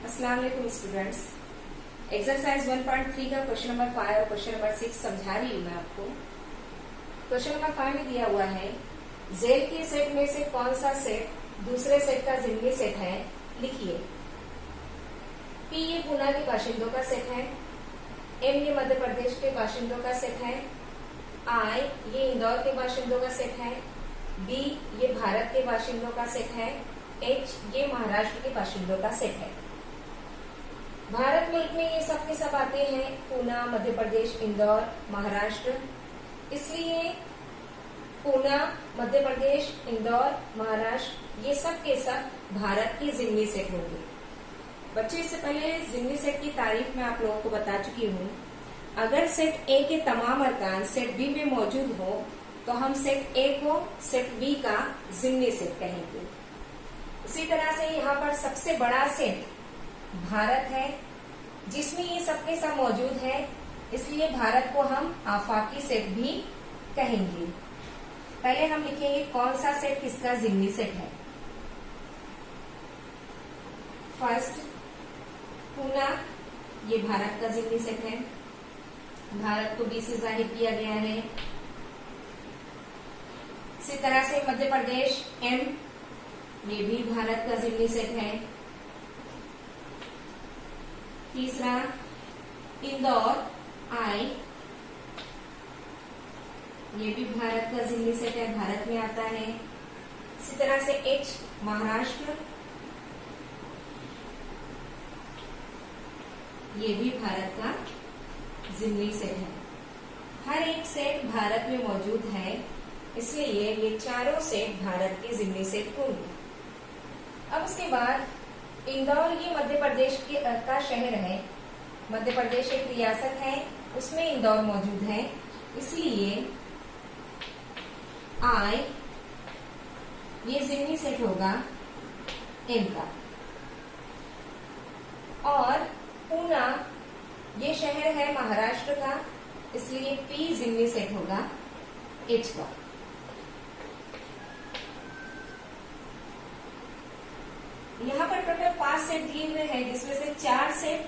अस्सलाम वालेकुम students. Exercise 1.3 का क्वेश्चन नंबर 5 और क्वेश्चन नंबर 6 समझा रही हूँ मैं आपको। क्वेश्चन नंबर 5 में दिया हुआ है, जेल के सेट में से कौन सा सेट दूसरे सेट का जिम्मी सेट है, लिखिए। पी ये पूना के बाशिंदों का सेट है, एम ये मध्य प्रदेश के बाशिंदों का सेट है, आई ये इंदौर के बाशिंदों का सेट है, बी ये भारत के बाशिंदों का सेट है, एच ये महाराष्ट्र के बाशिंदों का सेट है। भारत मुल्क में ये सब के सब आते हैं, पूना, मध्य प्रदेश, इंदौर, महाराष्ट्र। इसलिए पूना, मध्य प्रदेश, इंदौर, महाराष्ट्र ये सब के सब भारत के जिम्मी सेट होंगे। बच्चे, इससे पहले जिम्मी सेट की तारीफ मैं आप लोगों को बता चुकी हूँ। अगर सेट ए के तमाम अरकान सेट बी में मौजूद हो तो हम सेट ए को सेट बी का जिम्मी सेट कहेंगे। इसी तरह से यहाँ पर सबसे बड़ा सेट भारत है, जिसमें ये सबके सब मौजूद है, इसलिए भारत को हम आफाकी सेट भी कहेंगे। पहले हम लिखेंगे कौन सा सेट किसका जिम्मी सेट है। फर्स्ट, पूना ये भारत का जिम्मी सेट है, भारत को बी से जाहिर किया गया है। इसी तरह से मध्य प्रदेश एम ये भी भारत का जिम्मी सेट है। तीसरा, इंदौर आई ये भी भारत का जिम्मी सेट है, भारत में आता है। इसी तरह से एच महाराष्ट्र ये भी भारत का जिम्मी सेट है। हर एक सेट भारत में मौजूद है, इसलिए ये चारों सेट भारत के जिम्मी सेट होंगे। अब उसके बाद इंदौर ये मध्य प्रदेश का शहर है, मध्य प्रदेश एक रियासत है, उसमें इंदौर मौजूद है, इसलिए आई ये जिम्मी सेट होगा एम का। और पूना ये शहर है महाराष्ट्र का, इसलिए पी जिम्मी सेट होगा एच का। यहाँ पर टोटल 5 सेट दिए हुए हैं, जिसमें से 4 सेट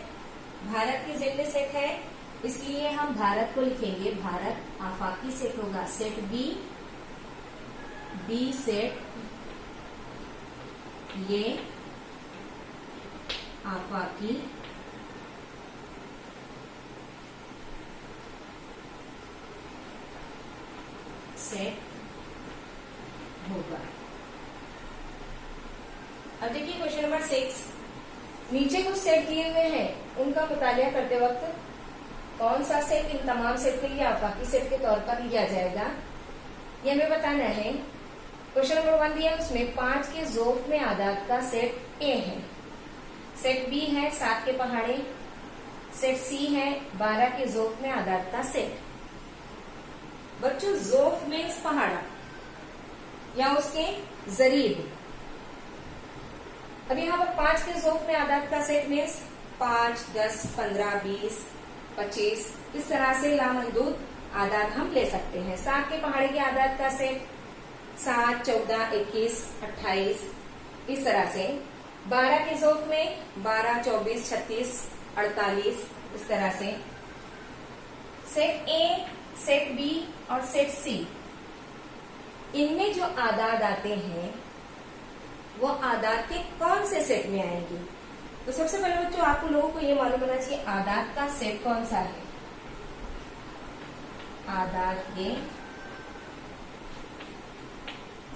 भारत के जिम्मी सेट है, इसलिए हम भारत को लिखेंगे भारत आफाकी सेट होगा सेट बी, बी सेट ये आफाकी सेट होगा। अब देखिए क्वेश्चन नंबर 6, नीचे कुछ सेट दिए हुए हैं, उनका मुतालिया करते वक्त कौन सा सेट इन तमाम सेट के लिए आफाकी सेट के तौर पर लिया जाएगा, ये हमें बताना है। क्वेश्चन नंबर 1 दिया, उसमें 5 के ज़ोफ में आदाद का सेट ए है, सेट बी है 7 के पहाड़े, सेट सी है 12 के ज़ोफ में आदाद का सेट। बच्चों, ज़ोफ में इस पहाड़ा या उसके जरीब। अब यहाँ पर 5 के ज़ोफ में आदाद का सेट मीन्स 5, 10, 15, 20, 25 इस तरह से लामहदूद आदाद हम ले सकते हैं। 7 के पहाड़े के आदाद का सेट 7, 14, 21, 28 इस तरह से। 12 के ज़ोफ में 12, 24, 36, 48 इस तरह से। सेट ए, सेट बी और सेट सी, इनमें जो आदाद आते हैं वो आदाद के कौन से सेट में आएंगे। तो सबसे पहले बच्चों आप लोगों को ये मालूम होना चाहिए आदाद का सेट कौन सा है। आदाद के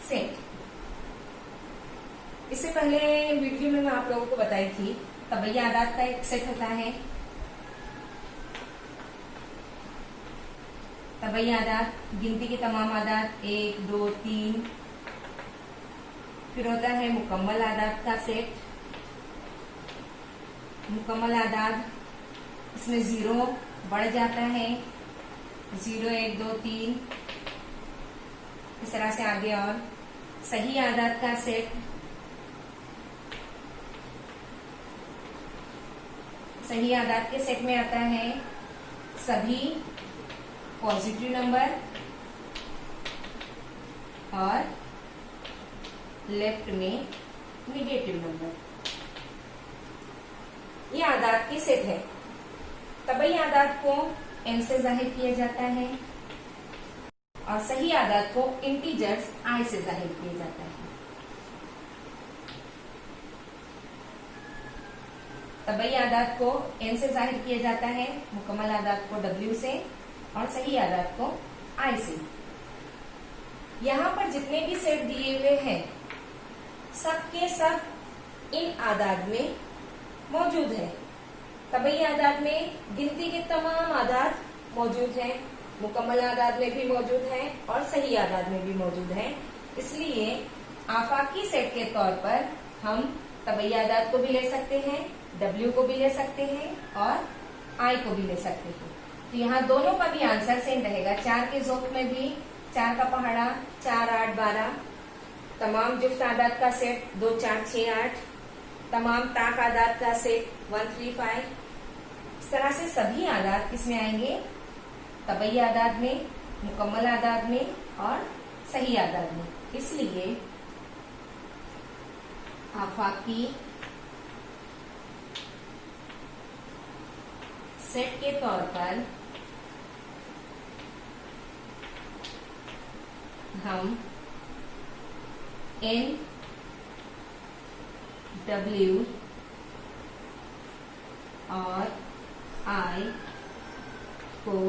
सेट, इससे पहले वीडियो में मैं आप लोगों को बताई थी तबैया आदाद का एक सेट होता है। तबैया आदाद गिनती के तमाम आदाद 1, 2, 3। फिर होता है मुकम्मल आदाद का सेट। मुकम्मल आदाद इसमें 0 बढ़ जाता है, 0, 1, 2, 3 इस तरह से आगे। और सही आदाद का सेट, सही आदाद के सेट में आता है सभी पॉजिटिव नंबर और लेफ्ट में नेगेटिव नंबर। ये आदाद के सेट है। तबई आदाद को n से जाहिर किया जाता है और सही आदाद को इंटीजर्स i से जाहिर किया जाता है। तबई आदाद को n से जाहिर किया जाता है, मुकम्मल आदाद को w से और सही आदाद को i से। यहाँ पर जितने भी सेट दिए हुए हैं सब के सब इन आदाद में मौजूद है। तबई आदाद में गिनती के तमाम आदाद मौजूद हैं, मुकम्मल आदाद में भी मौजूद हैं और सही आदाद में भी मौजूद हैं। इसलिए आफाकी सेट के तौर पर हम तबई आदाद को भी ले सकते हैं, w को भी ले सकते हैं और i को भी ले सकते हैं। तो यहाँ दोनों का भी आंसर सेम रहेगा। 4 के ज़ोफ में भी 4 का पहाड़ा 4, 8, 12, तमाम जुफ्त आदाद का सेट 2, 4, 6, 8, तमाम ताक आदाद का सेट 1, 3, 5। इस तरह से सभी आदाद किसमें आएंगे? तबई आदाद में, मुकम्मल आदाद में और सही आदाद में। इसलिए आफाकी सेट के तौर पर हम n, w और i को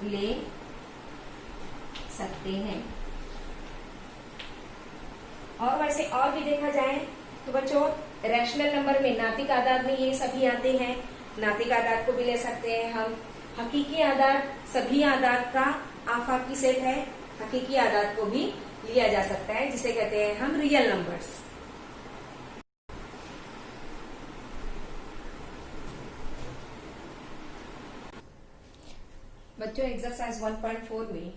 ले सकते हैं। और वैसे और भी देखा जाए तो बच्चों रैशनल नंबर में नातिक आदाद में ये सभी आते हैं, नातिक आदाद को भी ले सकते हैं हम। हकीकी आदाद सभी आदाद का आफाकी सेट है, हकीकी आदाद को भी लिया जा सकता है जिसे कहते हैं हम रियल नंबर्स। बच्चों एक्सरसाइज 1.4 में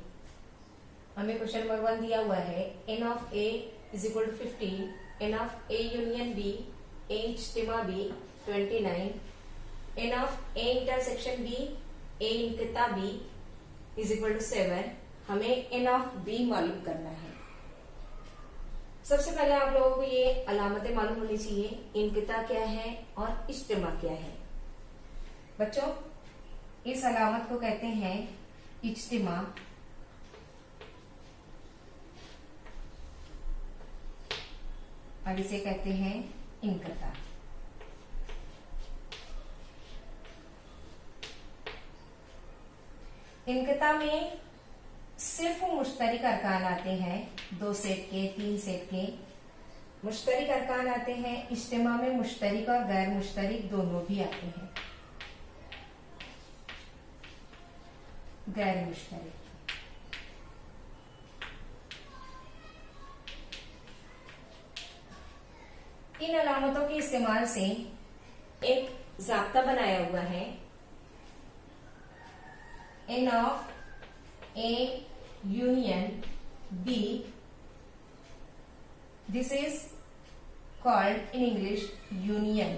हमें क्वेश्चन नंबर 1 दिया हुआ है n of a is equal to 15, n of a union b, a इज्तिमा b 29, n of a intersection b, a इनकिता b इज इक्वल टू 7। हमें n ऑफ b मालूम करना है। सबसे पहले आप लोगों को ये अलामतें मालूम होनी चाहिए, इनकिता क्या है और इज्तिमा क्या है। बच्चों इस अलामत को कहते हैं इज्तिमा और इसे कहते हैं इनकिता। इनकिता में सिर्फ मुश्तरिक अरकान आते हैं, 2 सेट के, 3 सेट के मुश्तरिक अरकान आते हैं। इज्तिमा में मुश्तरिक और गैर मुश्तरिक दोनों भी आते हैं। गैर मुश्तरिक इन अलामतों के इस्तेमाल से एक ज़ाब्ता बनाया हुआ है। n of a union b, this is called in English union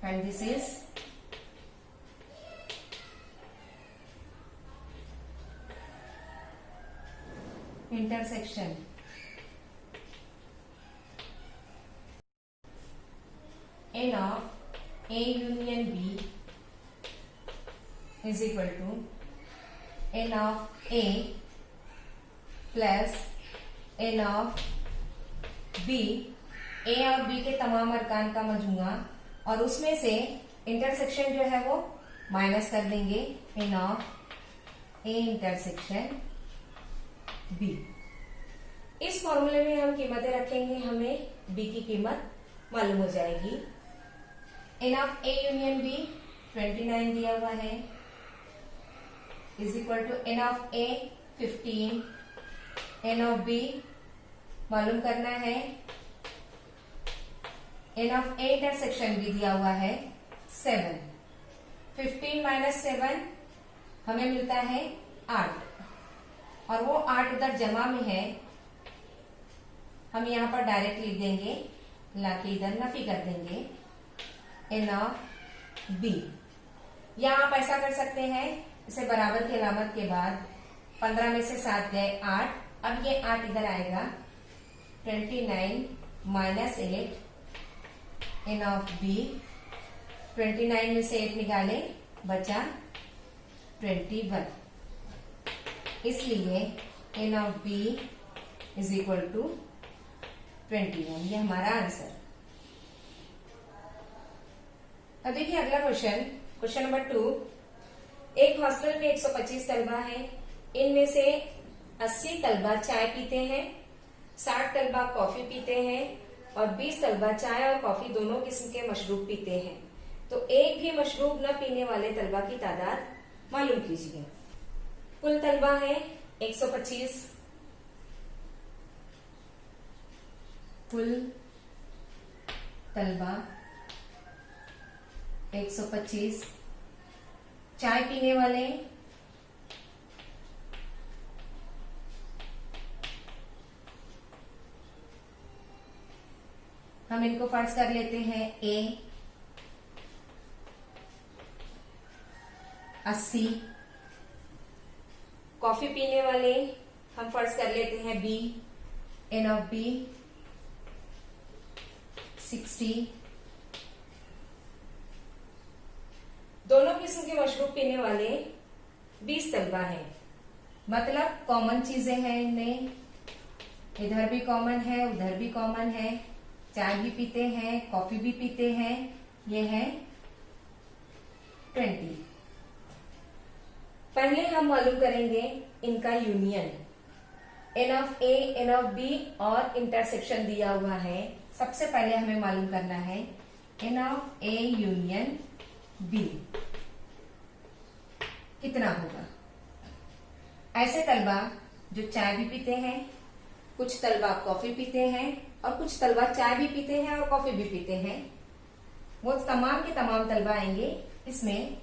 and this is intersection। n of a union b is equal to n of a plus n of b, a और b के तमाम अरकान का मजमूआ और उसमें से intersection जो है वो माइनस कर देंगे, n of a intersection b। इस फॉर्मूले में हम कीमतें रखेंगे, हमें b की कीमत मालूम हो जाएगी। n of a union b 29 दिया हुआ है is equal to n of a 15, n of b मालूम करना है, n ऑफ a इंटरसेक्शन भी दिया हुआ है 7। 15 माइनस 7 हमें मिलता है 8 और वो 8 उधर जमा में है, हम यहाँ पर डायरेक्ट लिख देंगे, लाके इधर नफी कर देंगे n ऑफ b। या आप ऐसा कर सकते हैं, इसे बराबर की अलामत के बाद 15 में से 7 गए 8, अब ये 8 इधर आएगा 29 -8 n ऑफ b, 29 में से 8 निकाले बचा 21, इसलिए n of b is equal to 21। ये हमारा आंसर। अब देखिए अगला क्वेश्चन, क्वेश्चन नंबर 2। एक हॉस्टल में 125 तलबा है, इनमें से 80 तलबा चाय पीते हैं, 60 तलबा कॉफी पीते हैं और 20 तलबा चाय और कॉफी दोनों किस्म के मशरूब पीते हैं। तो एक भी मशरूब न पीने वाले तलबा की तादाद मालूम कीजिए। कुल तलबा है 125, कुल तलबा 125, चाय पीने वाले हम इनको फर्ज कर लेते हैं A 80, कॉफी पीने वाले हम फर्ज कर लेते हैं B n ऑफ B 60, दोनों किस्म के मशरूब पीने वाले 20 तलबा हैं। मतलब कॉमन चीजें हैं इनमें, इधर भी कॉमन है उधर भी कॉमन है, चाय भी पीते हैं कॉफी भी पीते हैं, ये है 20। पहले हम मालूम करेंगे इनका union, n of A n of B और इंटरसेक्शन दिया हुआ है। सबसे पहले हमें मालूम करना है n of A union B कितना होगा। ऐसे तलबा जो चाय भी पीते हैं, कुछ तलबा कॉफी पीते हैं और कुछ तलबा चाय भी पीते हैं और कॉफी भी पीते हैं, वो तमाम के तमाम तलबा आएंगे इसमें।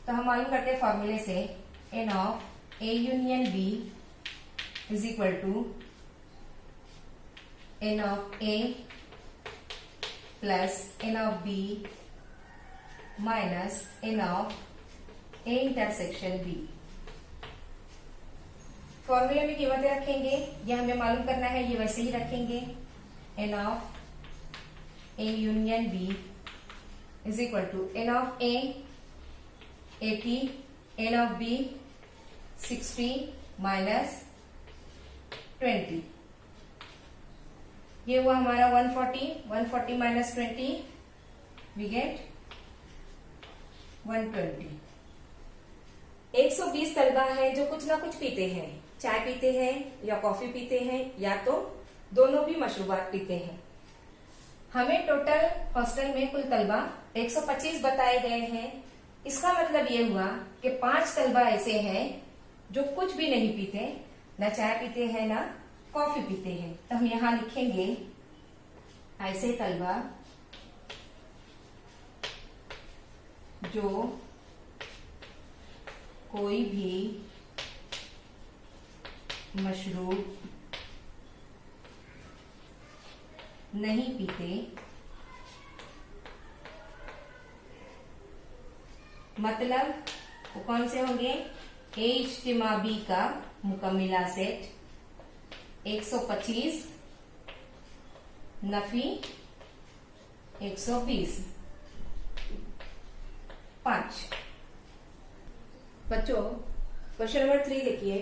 तो हम मालूम करते हैं फॉर्मूले से n of A union B is equal to n of A plus n of B minus n of A intersection B। फॉर्मूले में कीमतें रखेंगे, ये हमें मालूम करना है, ये वैसे ही रखेंगे। n of A union B is equal to n of A 80, n of B 60 minus 20, ये हुआ हमारा 140 माइनस 20 वी गेट 120। 120 तलबा है जो कुछ ना कुछ पीते हैं, चाय पीते हैं या कॉफी पीते हैं या तो दोनों भी मशरूबात पीते हैं। हमें टोटल हॉस्टल में कुल तलबा 125 बताए गए हैं। इसका मतलब ये हुआ कि 5 तलबा ऐसे हैं जो कुछ भी नहीं पीते, ना चाय पीते हैं ना कॉफी पीते हैं। तो हम यहां लिखेंगे ऐसे तलबा जो कोई भी मशरूब नहीं पीते, मतलब वो कौन से होंगे, ए इज्तिमा बी का मुकम्मिला सेट 125 नफी 120 5। बच्चों क्वेश्चन नंबर 3 देखिए।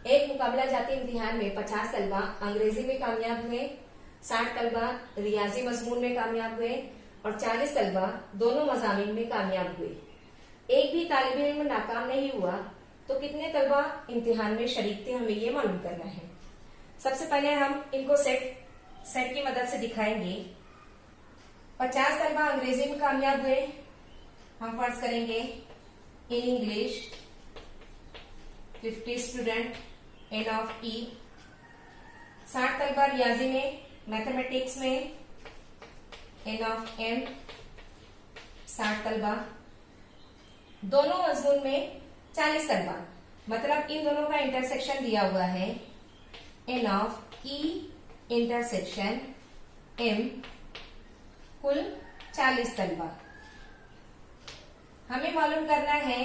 एक मुकाबला जाती इम्तिहान में 50 तलबा अंग्रेजी में कामयाब हुए, 60 तलबा रियाजी मजमून में कामयाब हुए और 40 तलबा दोनों मजामीन में कामयाब हुए। एक भी तालिब इल्म नाकाम नहीं हुआ, तो कितने तलबा इम्तिहान में शरीक थे, हमें ये मालूम करना है। सबसे पहले हम इनको सेट की मदद से दिखाएंगे। 50 तलबा अंग्रेजी में कामयाब हुए, हम फर्ज करेंगे in English 50 student n of E। 60 तलबा रियाजी में, मैथमेटिक्स में n ऑफ M 60 तलबा। दोनों मजमून में 40 तलबा, मतलब इन दोनों का इंटरसेक्शन दिया हुआ है n of E intersection M, कुल 40 तलबा। हमें मालूम करना है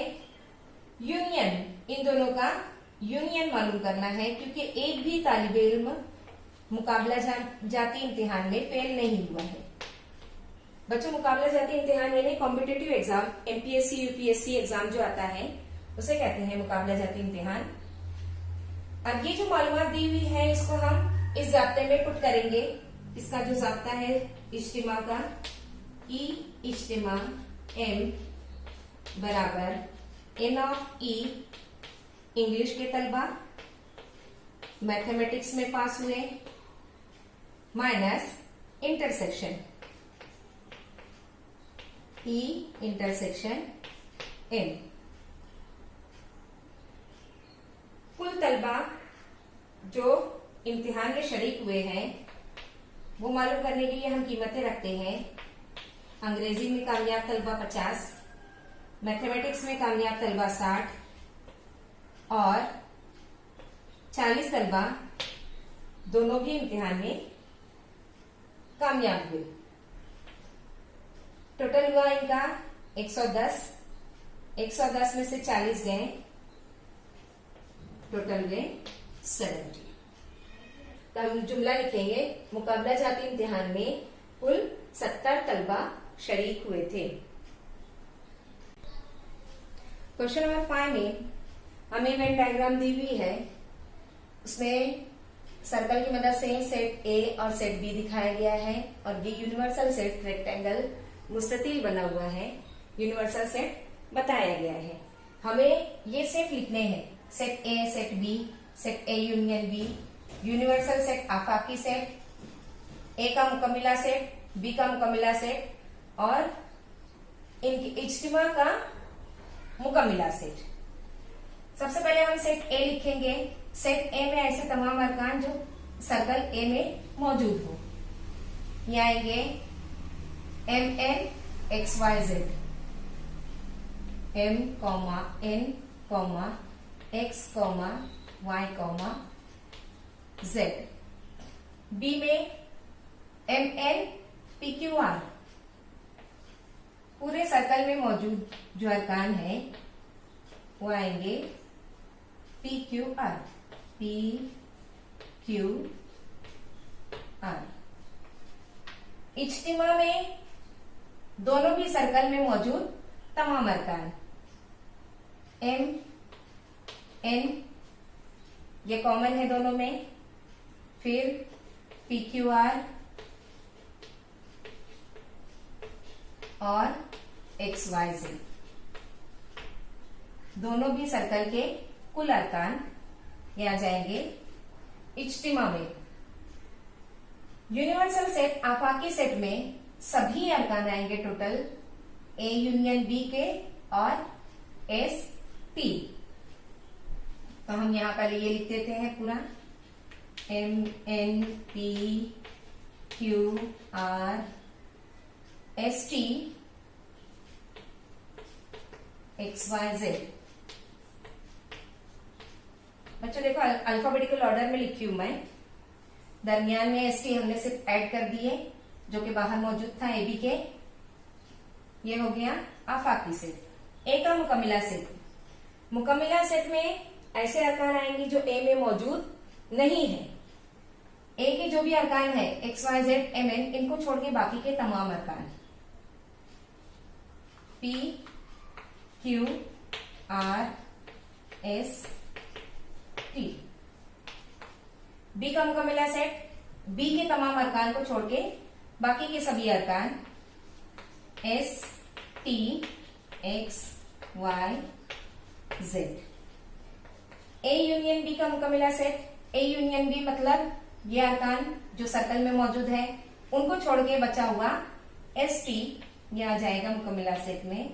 यूनियन, इन दोनों का यूनियन मालूम करना है, क्योंकि एक भी तालिब इल्म मुकाबला जाती इम्तिहान में फेल नहीं हुआ है। बच्चों, मुकाबला जाती इम्तिहान यानी competitive exam, MPSC UPSC exam जो आता है उसे कहते हैं मुकाबला जाती इम्तिहान। अब ये जो मालूमात दी हुई है इसको हम इस जाब्ते में पुट करेंगे। इसका जो जाब्ता है इज्तिमा का, ई इज्तिमा एम बराबर एन ऑफ ई, इंग्लिश के तलबा मैथमेटिक्स में पास हुए, minus intersection E intersection M. कुल तलबा जो इम्तिहान में शरीक हुए हैं वो मालूम करने के लिए हम कीमतें रखते हैं। अंग्रेजी में कामयाब तलबा 50, मैथमेटिक्स में कामयाब तलबा 60 और 40 तलबा दोनों भी इम्तिहान में कामयाब हुए। टोटल हुआ इनका 110। 110 में से 40 गए, टोटल हुए 70। तो हम जुमला लिखेंगे, मुकाबला जाती इम्तिहान में कुल 70 तलबा शरीक हुए थे। क्वेश्चन नंबर 5 में हमें इवेंट डायग्राम दी हुई है। उसमें सर्कल की मदद से सेट ए और सेट बी दिखाया गया है और ये यूनिवर्सल सेट रेक्टेंगल मुस्ततील बना हुआ है, यूनिवर्सल सेट बताया गया है। हमें ये सेट लिखने हैं, set A, set B, set A union B, universal set, आफाकी सेट, ए का मुकम्मिला सेट, बी का मुकम्मिला सेट और इनकी इज्तिमा का मुकम्मिला सेट। सबसे पहले हम सेट ए लिखेंगे। सेट ए में ऐसे तमाम अरकान जो सर्कल ए में मौजूद हो। ये आएंगे M N X Y Z, M comma N comma X comma Y comma Z. B में M N P Q R, पूरे सर्कल में मौजूद जो अरकान है वो आएंगे P Q R, P Q R. इज्तिमा में दोनों भी सर्कल में मौजूद तमाम अरकान एम एन ये कॉमन है दोनों में, फिर पी क्यू आर और एक्स वाई जेड, दोनों भी सर्कल के कुल अरकान ये आ जाएंगे इज्तिमा में। यूनिवर्सल सेट, आफाकी सेट में सभी अरकान आएंगे टोटल ए यूनियन बी के और एस टी। तो हम यहां पहले ये लिख देते हैं पूरा, M N P Q R S T X Y Z. बच्चों देखो अल्फाबेटिकल ऑर्डर में लिखी हूं मैं। दरमियान में एस टी हमने सिर्फ ऐड कर दिए जो कि बाहर मौजूद था ए बी के। ये हो गया आफाकी सेट। ए का मुकम्मिला सेट, मुकम्मिला सेट में ऐसे अरकान आएंगे जो ए में मौजूद नहीं है। ए के जो भी अरकान है X Y Z M N, इनको छोड़ के बाकी के तमाम अरकान P Q R S T. B का मुकम्मिला सेट, बी के तमाम अरकान को छोड़ के बाकी के सभी अरकान S T X Y Z. A union B का मुकम्मिला सेट, ए यूनियन बी मतलब ये अरकान जो सर्कल में मौजूद है उनको छोड़ के बचा हुआ एस टी, ये आ जाएगा मुकम्मिला सेट में